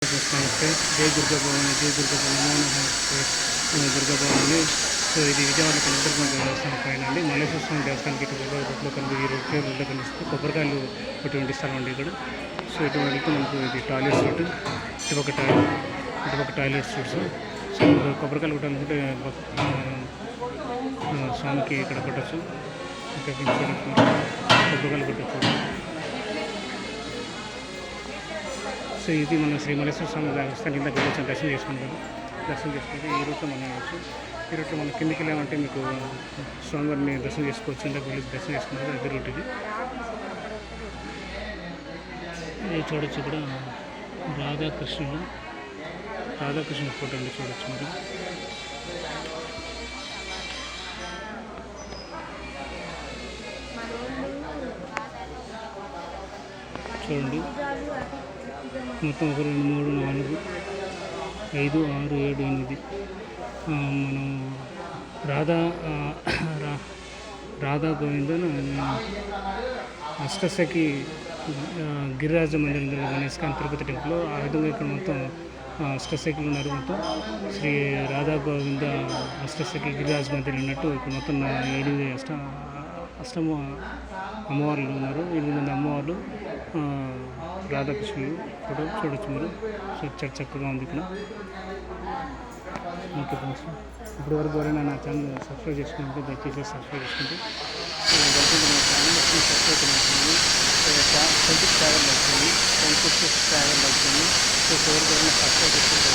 నమస్తే. జై దుర్గా భవాని, జై దుర్గా భవాని, నమస్తే దుర్గా భవాని. సో ఇది విజయవాడ కనకదుర్గమ్మ దేవస్థానం పైన అండి. మల్లేశ్వర స్వామి దేవస్థానానికి ఇటు రోడ్లో కనిపి ఈ రోడ్లో కనిపిస్తుంది. కొబ్బరికాయలు ఇటువంటి స్థలం అండి ఇక్కడ. సో ఇటు వెళ్తే మనకు ఇది టాయిలెట్స్ రూట్, ఇటుపక్క టాయిలెట్స్ రూట్స్. సో కొబ్బరికాయలు కొట్టాలనుకుంటే స్వామికి ఇక్కడ కొట్టచ్చు. ఇక్కడ కొబ్బరికాయలు కొట్టచ్చు. సో ఇది మన శ్రీ మల్లేశ్వర స్వామి దేవస్థానం కింద వెళ్ళొచ్చాం, దర్శనం చేసుకుంటాం. దర్శనం చేసుకుంటే ఈ రూట్లో మనం వెళ్ళచ్చు. ఈ రూట్లో మనం కిందికి వెళ్ళామంటే మీకు స్వామివారిని దర్శనం చేసుకోవచ్చు. ఇందాక వెళ్ళి దర్శనం చేసుకుంటారు. అదే రూట్ ఇది. ఇది చూడొచ్చు. ఇక్కడ రాధాకృష్ణుడు ఫోటో అండి, చూడొచ్చు మీరు. చూడండి, మొత్తం 1 2 3 4 5 6 7 8 మనం రాధా గోవిందన్ అష్టసఖి గిరిరాజ మందిరంలో ఇస్కాన్ తిరుపతి టెంపుల్. ఆ విధంగా ఇక్కడ మొత్తం అష్టసఖిలు ఉన్నారు. మొత్తం శ్రీ రాధా గోవింద అష్టసఖి గిరిరాజ మందిరం అన్నట్టు ఇక్కడ మొత్తం 8 అష్టమ అమ్మవార్లు ఉన్నారు. 8 మంది అమ్మవార్లు, రాధాకృష్ణులు ఫోటో చూడొచ్చు మీరు. సో చక్కగా ఉంది ఇక్కడ. ఓకే ఫ్రెండ్స్, ఇప్పటి వరకు ఎవరైనా నా ఛానల్ సబ్స్క్రైబ్ చేసుకుంటే దయచేసి సబ్స్క్రైబ్ చేసుకుంటే ట్రావెల్ అవుతుంది. సో ఎవరికైనా సబ్స్క్రైబ్ చేసుకుంటే